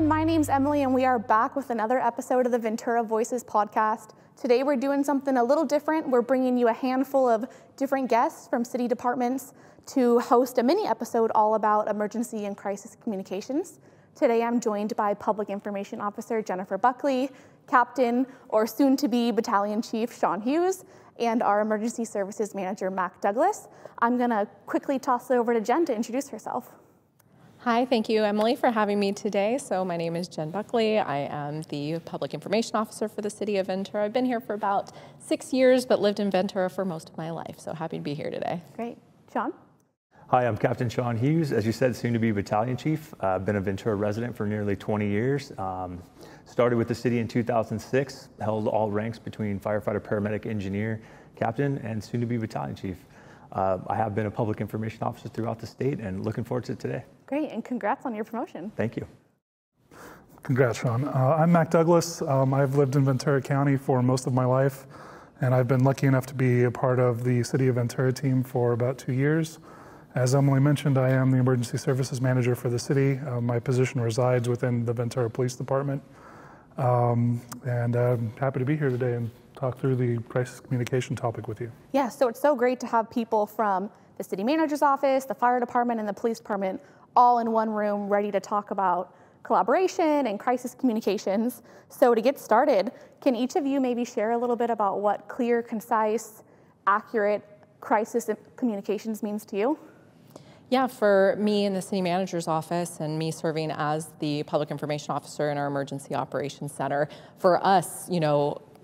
everyone, my name's Emily and we are back with another episode of the Ventura Voices podcast. Today we're doing something a little different. We're bringing you a handful of different guests from city departments to host a mini episode all about emergency and crisis communications. Today I'm joined by Public Information Officer Jennifer Buckley, Captain or soon-to-be Battalion Chief Shawn Hughes, and our Emergency Services Manager Mack Douglass. I'm gonna quickly toss it over to Jen to introduce herself. Hi, thank you, Emily, for having me today. So my name is Jen Buckley. I am the Public Information Officer for the City of Ventura. I've been here for about 6 years, but lived in Ventura for most of my life. So happy to be here today. Great. Shawn? Hi, I'm Captain Shawn Hughes. As you said, soon to be Battalion Chief. I've been a Ventura resident for nearly 20 years. Started with the city in 2006, held all ranks between firefighter, paramedic, engineer, captain, and soon to be Battalion Chief. I have been a public information officer throughout the state and looking forward to today. Great, and congrats on your promotion. Thank you. Congrats, Shawn. I'm Mack Douglass. I've lived in Ventura County for most of my life, and I've been lucky enough to be a part of the City of Ventura team for about 2 years. As Emily mentioned, I am the Emergency Services Manager for the city. My position resides within the Ventura Police Department. And I'm happy to be here today and talk through the crisis communication topic with you. Yeah, so it's so great to have people from the city manager's office, the fire department, and the police department all in one room ready to talk about collaboration and crisis communications. So to get started, can each of you maybe share a little bit about what clear, concise, accurate crisis communications means to you? Yeah, for me in the city manager's office and me serving as the public information officer in our emergency operations center, for us,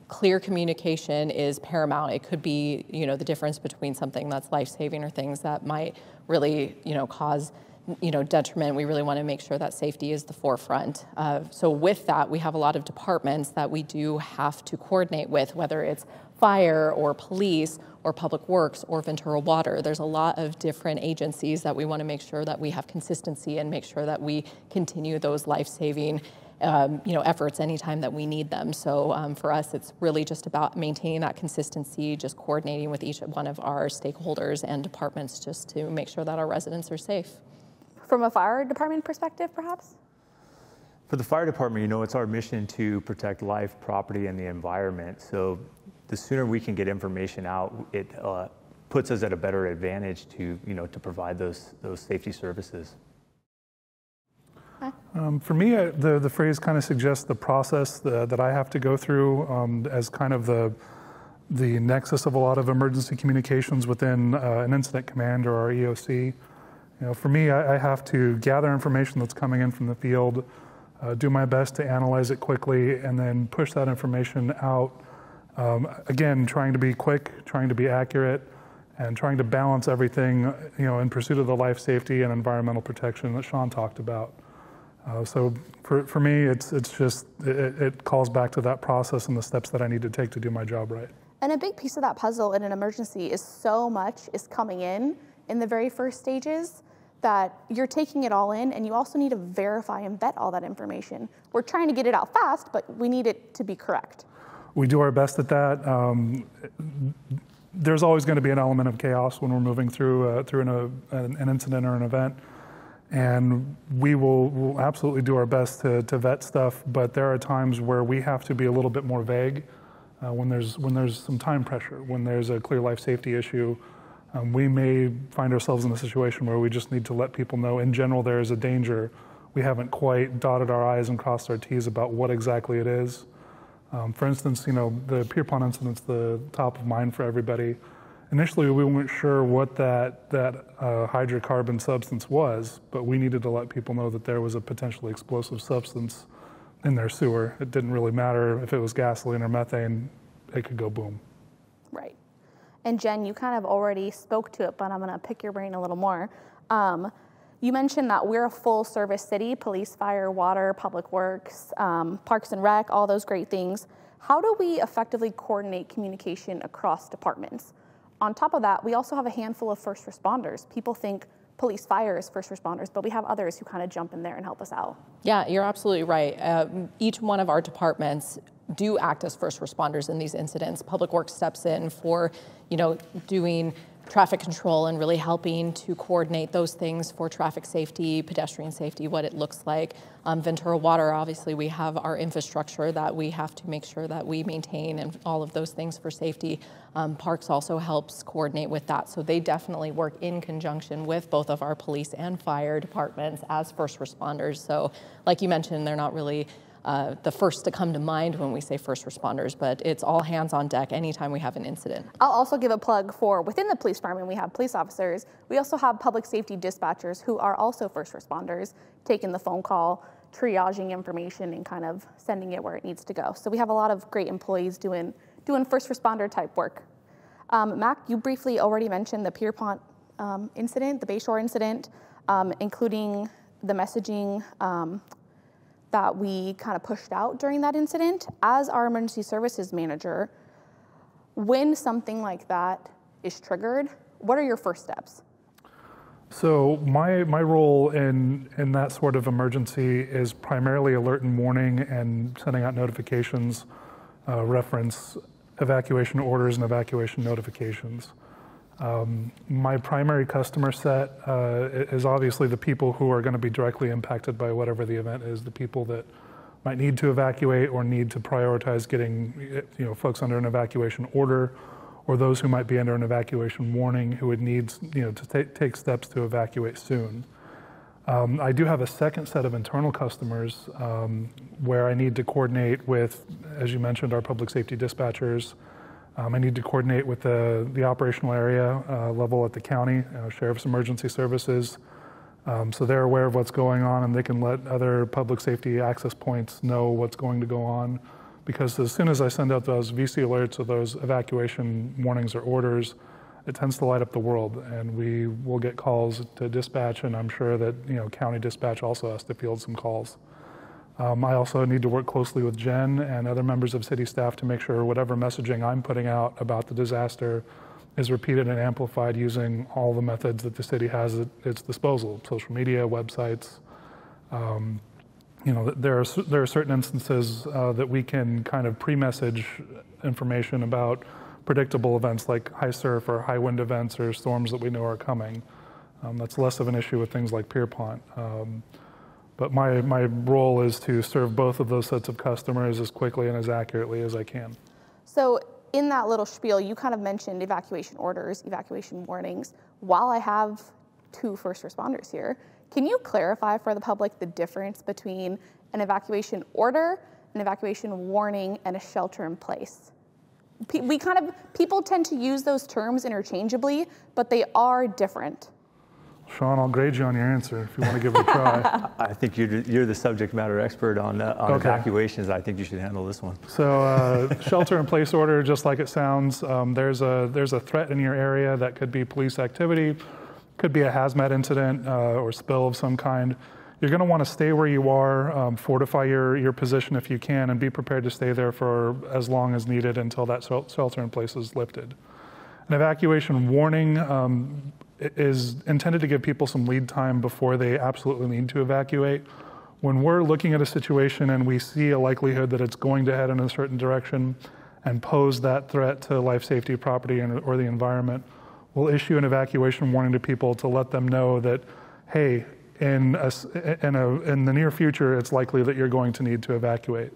clear communication is paramount. It could be, the difference between something that's life-saving or things that might really, cause detriment. We really want to make sure that safety is the forefront. So with that, we have a lot of departments that we do have to coordinate with, whether it's fire or police or public works or Ventura Water. There's a lot of different agencies that we want to make sure that we have consistency and make sure that we continue those life-saving efforts anytime that we need them. So for us, it's really just about maintaining that consistency, just coordinating with each one of our stakeholders and departments just to make sure that our residents are safe. From a fire department perspective, perhaps? For the fire department, it's our mission to protect life, property, and the environment. So the sooner we can get information out, it puts us at a better advantage to provide those safety services. For me, the phrase kind of suggests the process that I have to go through as kind of the nexus of a lot of emergency communications within an incident command or our EOC. For me, I have to gather information that's coming in from the field, do my best to analyze it quickly, and then push that information out. Again, trying to be quick, trying to be accurate, and trying to balance everything, in pursuit of the life safety and environmental protection that Shawn talked about. So for me, it calls back to that process and the steps that I need to take to do my job right. And a big piece of that puzzle in an emergency is so much is coming in the very first stages that you're taking it all in, and you also need to verify and vet all that information. We're trying to get it out fast, but we need it to be correct. We do our best at that. There's always going to be an element of chaos when we're moving through an incident or an event. And we will absolutely do our best to vet stuff, but there are times where we have to be a little bit more vague when there's some time pressure, when there's a clear life safety issue. We may find ourselves in a situation where we just need to let people know in general there is a danger. We haven't quite dotted our I's and crossed our T's about what exactly it is. For instance, the Pierpont incident's the top of mind for everybody. Initially, we weren't sure what that hydrocarbon substance was, but we needed to let people know that there was a potentially explosive substance in their sewer. It didn't really matter if it was gasoline or methane, it could go boom. Right. And Jen, you kind of already spoke to it, but I'm gonna pick your brain a little more. You mentioned that we're a full service city, police, fire, water, public works, parks and rec, all those great things. How do we effectively coordinate communication across departments? On top of that, we also have a handful of first responders. People think police, fire is first responders, but we have others who kind of jump in there and help us out. Yeah, you're absolutely right. Each one of our departments do act as first responders in these incidents. Public Works steps in for, doing traffic control and really helping to coordinate those things for traffic safety, pedestrian safety, what it looks like. Ventura Water, obviously, we have our infrastructure that we have to make sure that we maintain and all of those things for safety. Parks also helps coordinate with that. So they definitely work in conjunction with both of our police and fire departments as first responders. So like you mentioned, they're not really the first to come to mind when we say first responders, but it's all hands on deck anytime we have an incident. I'll also give a plug for within the police department, we have police officers. We also have public safety dispatchers who are also first responders, taking the phone call, triaging information, and kind of sending it where it needs to go. So we have a lot of great employees doing first responder type work. Mac, you briefly already mentioned the Pierpont incident, the Bayshore incident, including the messaging that we kind of pushed out during that incident. As our emergency services manager, when something like that is triggered, what are your first steps? So my role in that sort of emergency is primarily alert and warning and sending out notifications, reference evacuation orders and evacuation notifications. My primary customer set is obviously the people who are going to be directly impacted by whatever the event is, the people that might need to evacuate or need to prioritize getting folks under an evacuation order, or those who might be under an evacuation warning who would need to take steps to evacuate soon. I do have a second set of internal customers where I need to coordinate with, as you mentioned, our public safety dispatchers. I need to coordinate with the operational area level at the county, Sheriff's Emergency Services, so they're aware of what's going on and they can let other public safety access points know what's going to go on. Because as soon as I send out those VC alerts or those evacuation warnings or orders, it tends to light up the world, and we will get calls to dispatch, and I'm sure that county dispatch also has to field some calls. I also need to work closely with Jen and other members of city staff to make sure whatever messaging I'm putting out about the disaster is repeated and amplified using all the methods that the city has at its disposal, social media, websites. There are certain instances that we can kind of pre-message information about predictable events like high surf or high wind events or storms that we know are coming. That's less of an issue with things like Pierpont. But my role is to serve both of those sets of customers as quickly and as accurately as I can. So in that little spiel, you kind of mentioned evacuation orders, evacuation warnings. While I have two first responders here, can you clarify for the public the difference between an evacuation order, an evacuation warning, and a shelter in place? People tend to use those terms interchangeably, but they are different. Shawn, I'll grade you on your answer if you want to give it a try. I think you're the subject matter expert on evacuations. I think you should handle this one. So shelter in place order, just like it sounds, there's a threat in your area that could be police activity, could be a hazmat incident or spill of some kind. You're going to want to stay where you are, fortify your position if you can, and be prepared to stay there for as long as needed until that shelter in place is lifted. An evacuation warning is intended to give people some lead time before they absolutely need to evacuate. When we're looking at a situation and we see a likelihood that it's going to head in a certain direction and pose that threat to life safety, property, or the environment, we'll issue an evacuation warning to people to let them know that, hey, in the near future, it's likely that you're going to need to evacuate.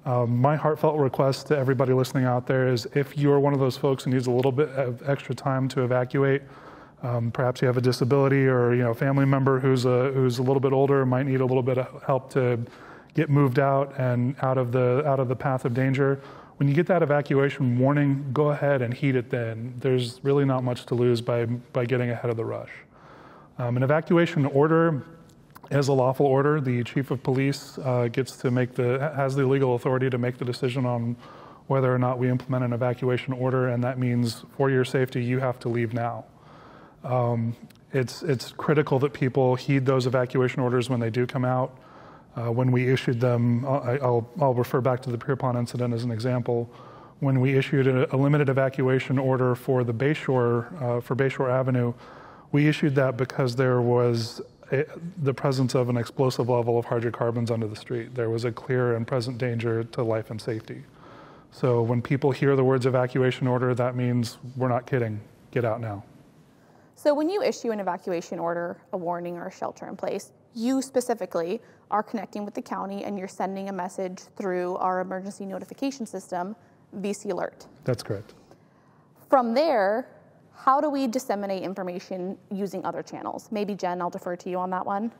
My heartfelt request to everybody listening out there is if you're one of those folks who needs a little bit of extra time to evacuate, perhaps you have a disability or a family member who's a little bit older, might need a little bit of help to get moved out and out of the path of danger. When you get that evacuation warning, go ahead and heed it then. There's really not much to lose by getting ahead of the rush. An evacuation order is a lawful order. The chief of police has the legal authority to make the decision on whether or not we implement an evacuation order, and that means for your safety, you have to leave now. It's critical that people heed those evacuation orders when they do come out. When we issued them, I'll refer back to the Pierpont incident as an example. When we issued a limited evacuation order for the Bayshore Avenue, we issued that because there was the presence of an explosive level of hydrocarbons under the street. There was a clear and present danger to life and safety. So when people hear the words evacuation order, that means we're not kidding. Get out now. So when you issue an evacuation order, a warning, or a shelter in place, you specifically are connecting with the county and you're sending a message through our emergency notification system, VC Alert. That's correct. From there, how do we disseminate information using other channels? Maybe Jen, I'll defer to you on that one.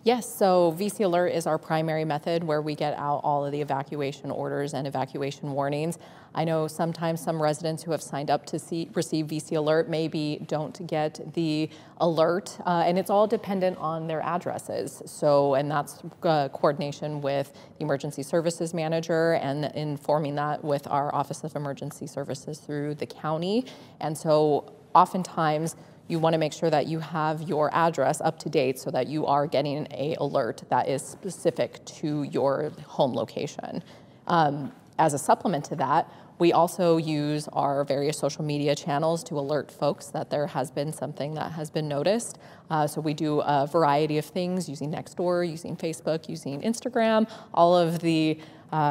Yes, so VC Alert is our primary method where we get out all of the evacuation orders and evacuation warnings. I know sometimes some residents who have signed up to receive VC Alert maybe don't get the alert, and it's all dependent on their addresses. So, and that's coordination with the Emergency Services Manager and informing that with our Office of Emergency Services through the county. And so oftentimes, you want to make sure that you have your address up to date so that you are getting an alert that is specific to your home location. As a supplement to that, we also use our various social media channels to alert folks that there has been something that has been noticed. So we do a variety of things using Nextdoor, using Facebook, using Instagram, all of the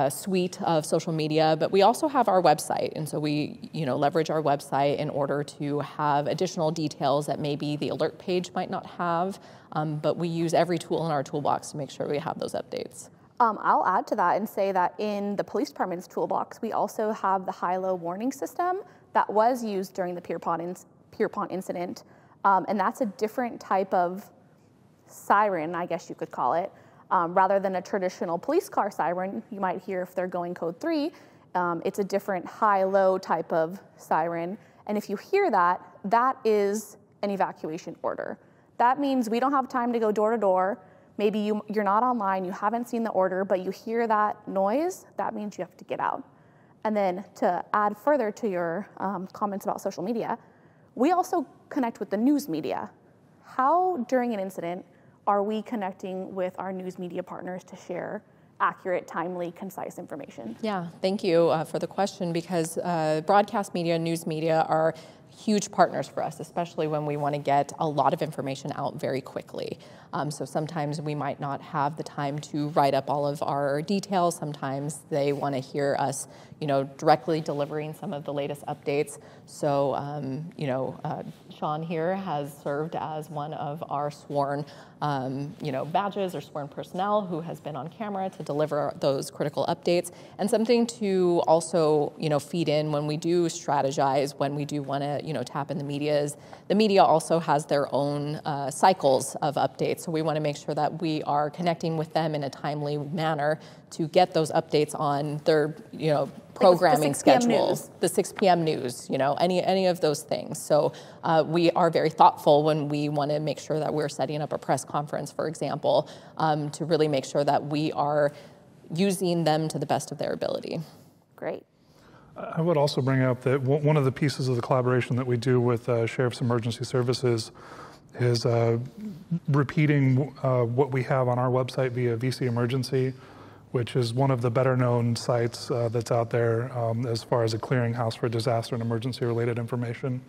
suite of social media, but we also have our website, and so we leverage our website in order to have additional details that maybe the alert page might not have, but we use every tool in our toolbox to make sure we have those updates. I'll add to that and say that in the police department's toolbox, we also have the high-low warning system that was used during the Pierpont incident, and that's a different type of siren, I guess you could call it. Rather than a traditional police car siren you might hear if they're going code 3, it's a different high-low type of siren. And if you hear that, that is an evacuation order. That means we don't have time to go door to door. Maybe you're not online, you haven't seen the order, but you hear that noise, that means you have to get out. And then to add further to your comments about social media, we also connect with the news media. How, during an incident, are we connecting with our news media partners to share accurate, timely, concise information? Yeah, thank you for the question, because broadcast media, news media are huge partners for us, especially when we want to get a lot of information out very quickly. So sometimes we might not have the time to write up all of our details. Sometimes they want to hear us, directly delivering some of the latest updates. So, Shawn here has served as one of our sworn, badges or sworn personnel who has been on camera to deliver those critical updates. And something to also, feed in when we do strategize, when we do want to, tap in the media is the media also has their own cycles of updates. So we want to make sure that we are connecting with them in a timely manner to get those updates on their, programming schedules, the 6 p.m. news, any of those things. So we are very thoughtful when we want to make sure that we're setting up a press conference, for example, to really make sure that we are using them to the best of their ability. Great. I would also bring up that one of the pieces of the collaboration that we do with Sheriff's Emergency Services is repeating what we have on our website via VC Emergency, which is one of the better known sites that's out there as far as a clearinghouse for disaster and emergency related information.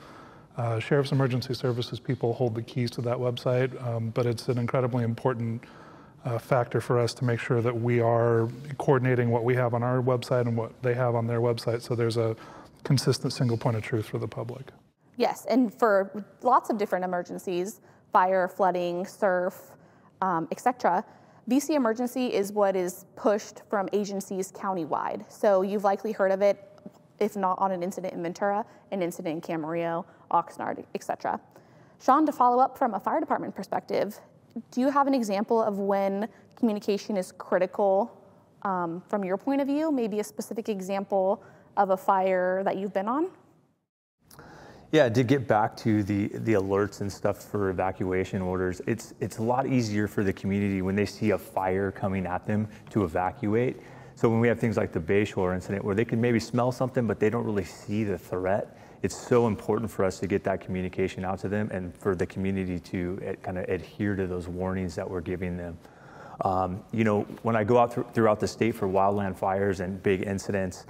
Sheriff's Emergency Services people hold the keys to that website, but it's an incredibly important factor for us to make sure that we are coordinating what we have on our website and what they have on their website, so there's a consistent single point of truth for the public. Yes, and for lots of different emergencies, fire, flooding, surf, etc., VC Emergency is what is pushed from agencies countywide. So you've likely heard of it, if not on an incident in Ventura, an incident in Camarillo, Oxnard, etc. Shawn, to follow up from a fire department perspective, do you have an example of when communication is critical from your point of view? Maybe a specific example of a fire that you've been on? Yeah, to get back to the alerts and stuff for evacuation orders, it's a lot easier for the community when they see a fire coming at them to evacuate. So when we have things like the Bayshore incident where they can maybe smell something but they don't really see the threat, it's so important for us to get that communication out to them and for the community to kind of adhere to those warnings that we're giving them. When I go out throughout the state for wildland fires and big incidents,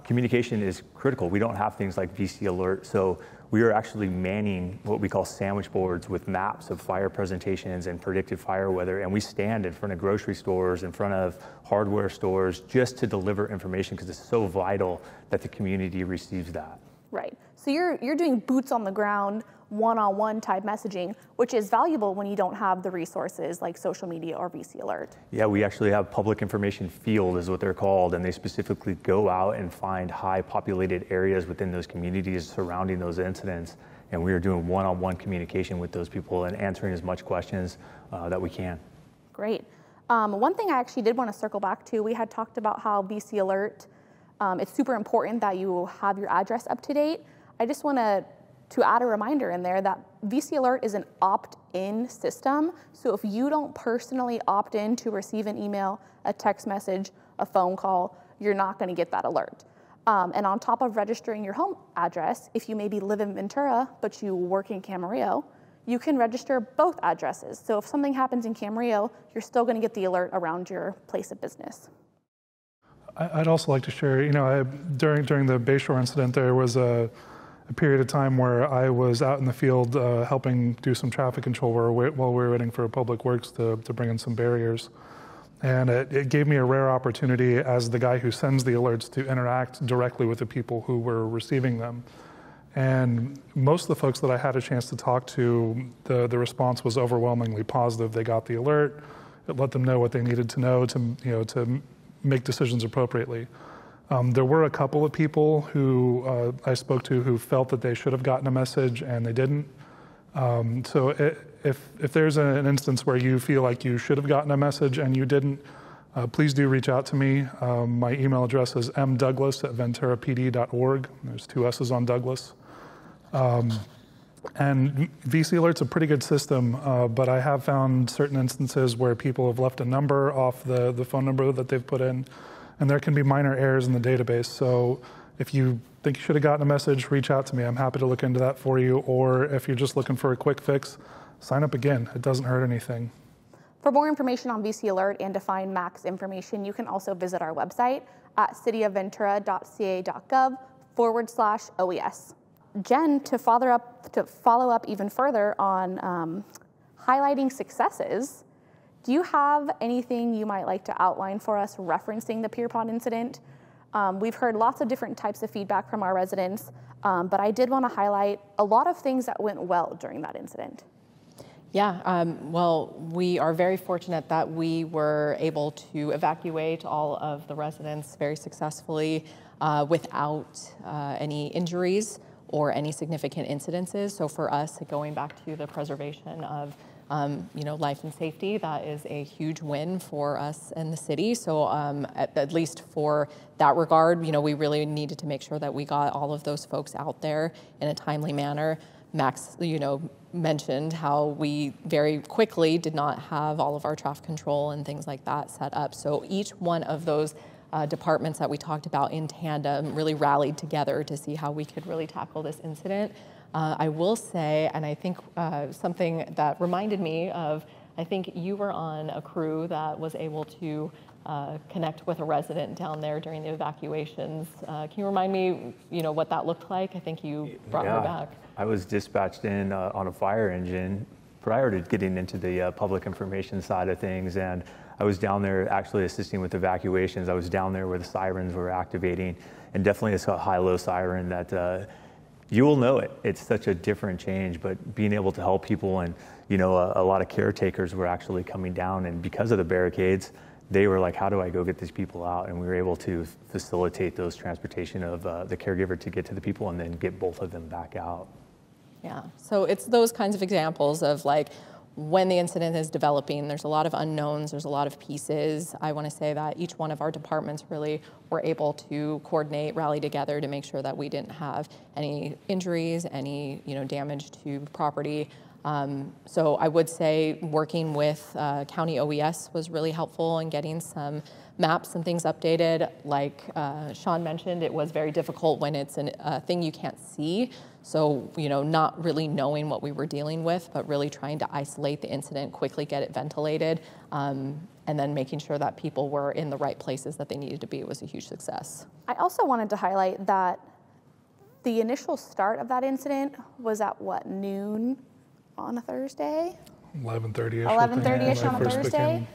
communication is critical. We don't have things like VC Alert, so we are actually manning what we call sandwich boards with maps of fire presentations and predicted fire weather, and we stand in front of grocery stores, in front of hardware stores, just to deliver information because it's so vital that the community receives that. Right. So you're doing boots on the ground, one-on-one type messaging, which is valuable when you don't have the resources like social media or VC Alert. Yeah, we actually have public information field is what they're called, and they specifically go out and find high populated areas within those communities surrounding those incidents. And we are doing one-on-one communication with those people and answering as much questions that we can. Great. One thing I actually did want to circle back to, we had talked about how VC Alert, it's super important that you have your address up to date. I just want to add a reminder in there that VC Alert is an opt-in system. So if you don't personally opt in to receive an email, a text message, a phone call, you're not going to get that alert. And on top of registering your home address, if you maybe live in Ventura, but you work in Camarillo, you can register both addresses. So if something happens in Camarillo, you're still going to get the alert around your place of business. I'd also like to share, during the Bayshore incident, there was a period of time where I was out in the field helping do some traffic control while we were waiting for Public Works to bring in some barriers. And it gave me a rare opportunity as the guy who sends the alerts to interact directly with the people who were receiving them. And most of the folks that I had a chance to talk to, the response was overwhelmingly positive. They got the alert. It let them know what they needed to know to make decisions appropriately. There were a couple of people who I spoke to who felt that they should have gotten a message and they didn't. So if there's an instance where you feel like you should have gotten a message and you didn't, please do reach out to me. My email address is mdouglass@venturapd.org. There's 2 S's on Douglas. And VC Alert's a pretty good system, but I have found certain instances where people have left a number off the phone number that they've put in, and there can be minor errors in the database. So if you think you should have gotten a message, reach out to me. I'm happy to look into that for you. Or if you're just looking for a quick fix, sign up again. It doesn't hurt anything. For more information on VC Alert and to find Mack's information, you can also visit our website at CityofVentura.ca.gov/OES. Jen, to follow up even further on highlighting successes, do you have anything you might like to outline for us referencing the Pierpont incident? We've heard lots of different types of feedback from our residents, but I did want to highlight a lot of things that went well during that incident. Yeah, well, we are very fortunate that we were able to evacuate all of the residents very successfully without any injuries or any significant incidences. So for us, going back to the preservation of life and safety, that is a huge win for us in the city. So at least for that regard, we really needed to make sure that we got all of those folks out there in a timely manner. Max, mentioned how we very quickly did not have all of our traffic control and things like that set up. So each one of those departments that we talked about in tandem really rallied together to see how we could really tackle this incident. I will say, and I think something that reminded me of, I think you were on a crew that was able to connect with a resident down there during the evacuations. Can you remind me, what that looked like? I think you brought her back. I was dispatched in on a fire engine prior to getting into the public information side of things, and I was down there actually assisting with evacuations. I was down there where the sirens were activating, and definitely it's a high-low siren that you will know it. It's such a different change, but being able to help people, and a lot of caretakers were actually coming down, and because of the barricades, they were like, how do I go get these people out? And we were able to facilitate those transportation of the caregiver to get to the people and then get both of them back out. Yeah, so it's those kinds of examples of when the incident is developing, there's a lot of unknowns, there's a lot of pieces. I want to say that each one of our departments really were able to coordinate, rally together to make sure that we didn't have any injuries, any damage to property. So I would say working with County OES was really helpful in getting some maps and things updated. Like Shawn mentioned, it was very difficult when it's a thing you can't see. So, not really knowing what we were dealing with, but really trying to isolate the incident, quickly get it ventilated, and then making sure that people were in the right places that they needed to be was a huge success. I also wanted to highlight that the initial start of that incident was at noon on a Thursday? 11:30ish. 11:30ish on a Thursday.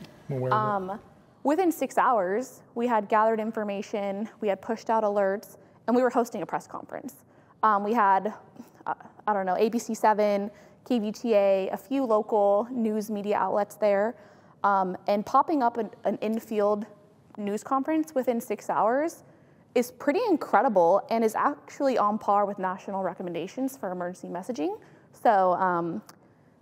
Within 6 hours, we had gathered information, we had pushed out alerts, and we were hosting a press conference. We had, I don't know, ABC7, KVTA, a few local news media outlets there, and popping up an in-field news conference within 6 hours is pretty incredible and is actually on par with national recommendations for emergency messaging. So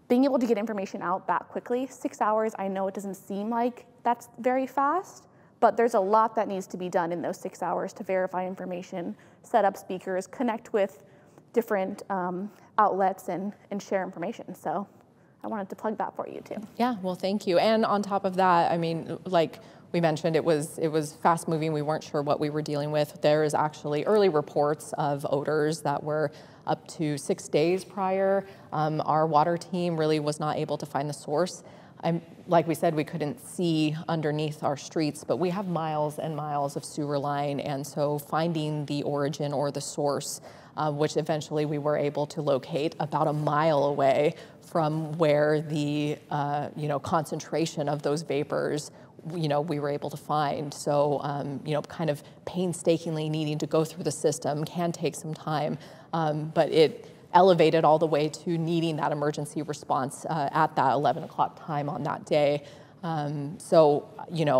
being able to get information out that quickly, 6 hours, I know it doesn't seem like that's very fast, but there's a lot that needs to be done in those 6 hours to verify information, set up speakers, connect with different outlets and share information. So I wanted to plug that for you too. Yeah, well, thank you. And on top of that, I mean, like we mentioned, it was fast moving. We weren't sure what we were dealing with. There is actually early reports of odors that were up to 6 days prior. Our water team really was not able to find the source. Like we said, we couldn't see underneath our streets, but we have miles and miles of sewer line, and so finding the origin or the source, which eventually we were able to locate about a mile away from where the concentration of those vapors we were able to find. So kind of painstakingly needing to go through the system can take some time, but it elevated all the way to needing that emergency response at that 11 o'clock time on that day. So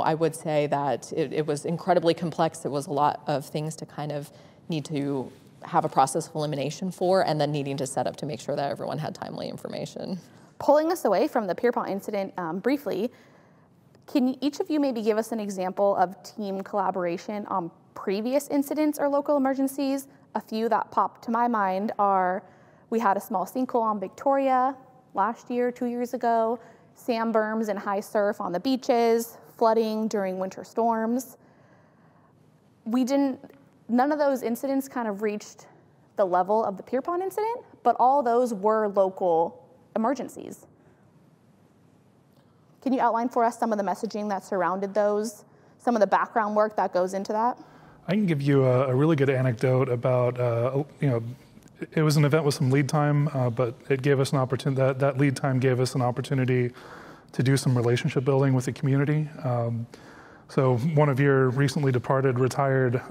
I would say that it was incredibly complex. It was a lot of things to kind of need to have a process of elimination for, and then needing to set up to make sure that everyone had timely information. Pulling us away from the Pierpont incident briefly, can each of you maybe give us an example of team collaboration on previous incidents or local emergencies? A few that pop to my mind are, we had a small sinkhole on Victoria last year, 2 years ago, sand berms and high surf on the beaches, flooding during winter storms. None of those incidents kind of reached the level of the Pierpont incident, but all those were local emergencies. Can you outline for us some of the messaging that surrounded those, some of the background work that goes into that? I can give you a really good anecdote about, it was an event with some lead time, but it gave us an opportunity, that lead time gave us an opportunity to do some relationship building with the community. So one of your recently departed, retired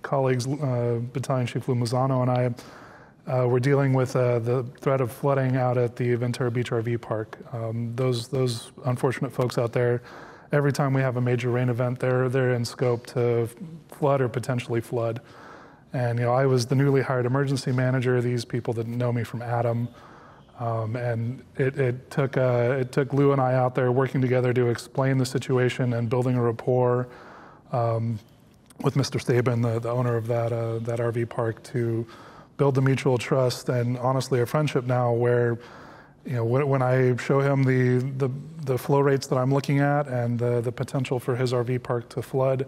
colleagues, Battalion Chief Lou Mazzano and I, were dealing with the threat of flooding out at the Ventura Beach RV Park. Those unfortunate folks out there, every time we have a major rain event, they're in scope to flood or potentially flood. And I was the newly hired emergency manager. These people didn't know me from Adam. And it took Lou and I out there working together to explain the situation and building a rapport with Mr. Sabin, the owner of that RV park, to build the mutual trust and honestly a friendship now where, when I show him the flow rates that I'm looking at and the potential for his RV park to flood,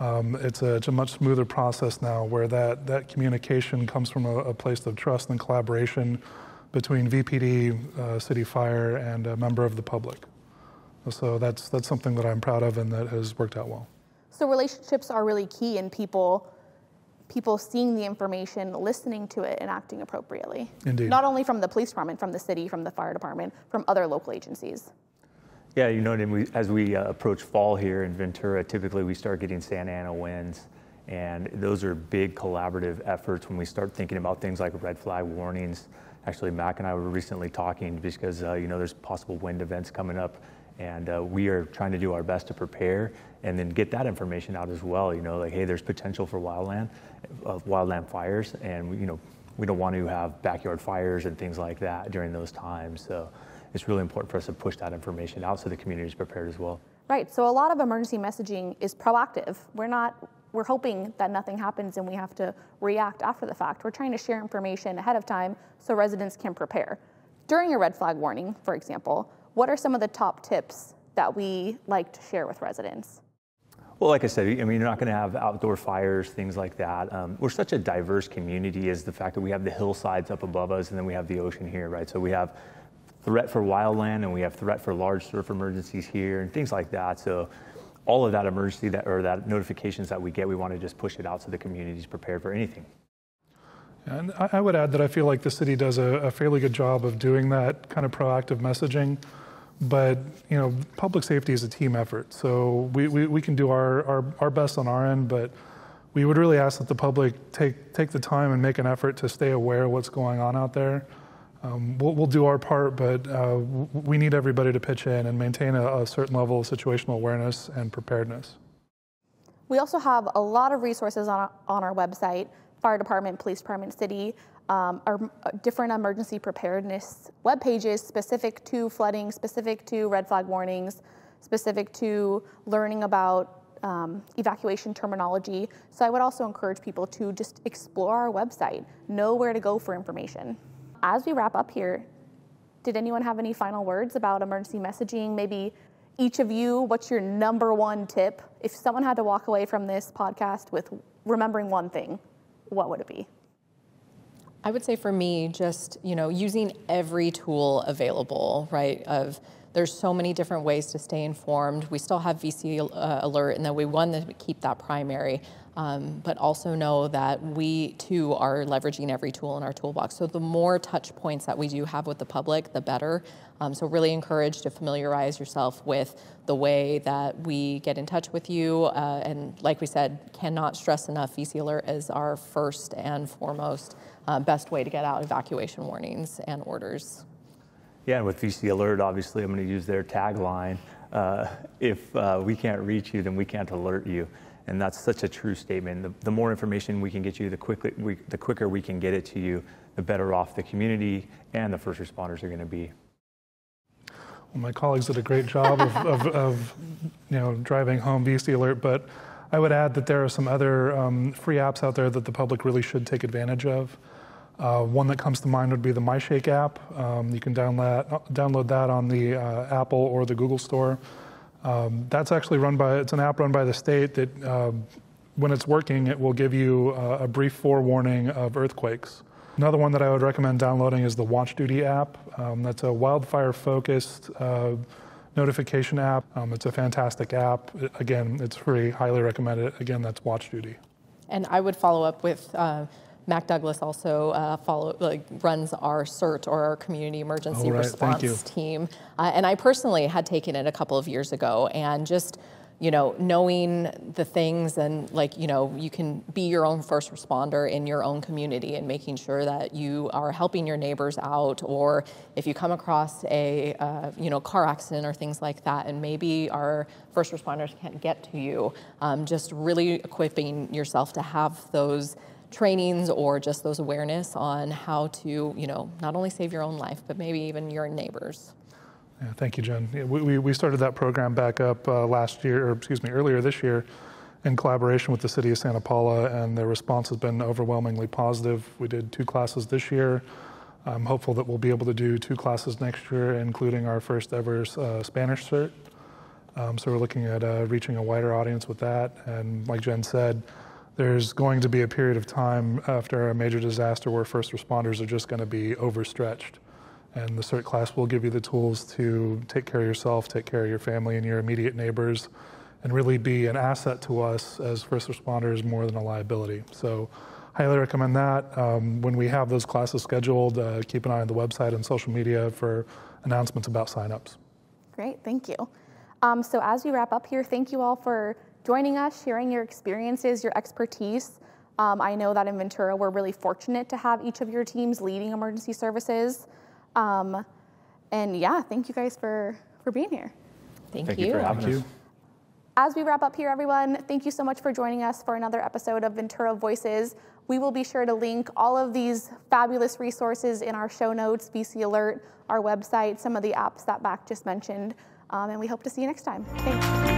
it's a much smoother process now where that communication comes from a place of trust and collaboration between VPD, City Fire, and a member of the public. So that's something that I'm proud of and that has worked out well. So relationships are really key in people seeing the information, listening to it, and acting appropriately. Indeed. Not only from the police department, from the city, from the fire department, from other local agencies. Yeah, as we approach fall here in Ventura, typically we start getting Santa Ana winds, and those are big collaborative efforts when we start thinking about things like red flag warnings. Actually, Mac and I were recently talking because there's possible wind events coming up, and we are trying to do our best to prepare and then get that information out as well. Like, hey, there's potential for wildland fires, and we don't want to have backyard fires and things like that during those times. So it's really important for us to push that information out so the community is prepared as well. Right. So a lot of emergency messaging is proactive. We're hoping that nothing happens and we have to react after the fact. We're trying to share information ahead of time so residents can prepare. During a red flag warning, for example, what are some of the top tips that we like to share with residents? Well, like I said, you're not going to have outdoor fires, things like that. We're such a diverse community, is the fact that we have the hillsides up above us and then we have the ocean here, right? So we have threat for wildland and we have threat for large surf emergencies here and things like that. So all of that emergency that notifications that we get, we want to just push it out so the community is prepared for anything. And I would add that I feel like the city does a fairly good job of doing that kind of proactive messaging, but public safety is a team effort. So we can do our best on our end, but we would really ask that the public take the time and make an effort to stay aware of what's going on out there. We'll do our part, but we need everybody to pitch in and maintain a certain level of situational awareness and preparedness. We also have a lot of resources on our website, fire department, police department, city, our different emergency preparedness web pages specific to flooding, specific to red flag warnings, specific to learning about evacuation terminology. So I would also encourage people to just explore our website, know where to go for information. As we wrap up here, did anyone have any final words about emergency messaging? Maybe each of you, what's your number one tip? If someone had to walk away from this podcast with remembering one thing, what would it be? I would say for me, just, using every tool available, right? There's so many different ways to stay informed. We still have VC alert, and then we want to keep that primary, but also know that we too are leveraging every tool in our toolbox. So the more touch points that we do have with the public, the better. So really encourage to familiarize yourself with the way that we get in touch with you. And like we said, cannot stress enough, VC alert is our first and foremost best way to get out evacuation warnings and orders. Yeah, and with VC Alert, obviously, I'm going to use their tagline, if we can't reach you, then we can't alert you. And that's such a true statement. The more information we can get you, the quicker we can get it to you, the better off the community and the first responders are going to be. Well, my colleagues did a great job of driving home VC Alert, but I would add that there are some other free apps out there that the public really should take advantage of. One that comes to mind would be the MyShake app. You can download that on the Apple or the Google Store. That's actually it's an app run by the state that when it's working, it will give you a brief forewarning of earthquakes. Another one that I would recommend downloading is the Watch Duty app. That's a wildfire-focused notification app. It's a fantastic app. Again, it's free, highly recommend it. Again, that's Watch Duty. And I would follow up with Mack Douglass also runs our CERT, or our Community Emergency Response team. And I personally had taken it a couple of years ago, and just, knowing the things and you can be your own first responder in your own community, and making sure that you are helping your neighbors out, or if you come across a car accident or things like that, and maybe our first responders can't get to you, just really equipping yourself to have those trainings or just those awareness on how to, not only save your own life, but maybe even your neighbors. Yeah, thank you, Jen. Yeah, we started that program back up earlier this year in collaboration with the City of Santa Paula, and the response has been overwhelmingly positive. We did 2 classes this year. I'm hopeful that we'll be able to do 2 classes next year, including our first ever Spanish CERT. So we're looking at reaching a wider audience with that. And like Jen said, there's going to be a period of time after a major disaster where first responders are just going to be overstretched. And the CERT class will give you the tools to take care of yourself, take care of your family and your immediate neighbors, and really be an asset to us as first responders more than a liability. So highly recommend that. When we have those classes scheduled, keep an eye on the website and social media for announcements about signups. Great, thank you. So as we wrap up here, thank you all for joining us, sharing your experiences, your expertise. I know that in Ventura, we're really fortunate to have each of your teams leading emergency services. And yeah, thank you guys for being here. Thank you for having us. As we wrap up here, everyone, thank you so much for joining us for another episode of Ventura Voices. We will be sure to link all of these fabulous resources in our show notes, VC Alert, our website, some of the apps that Mack just mentioned, and we hope to see you next time. Thanks.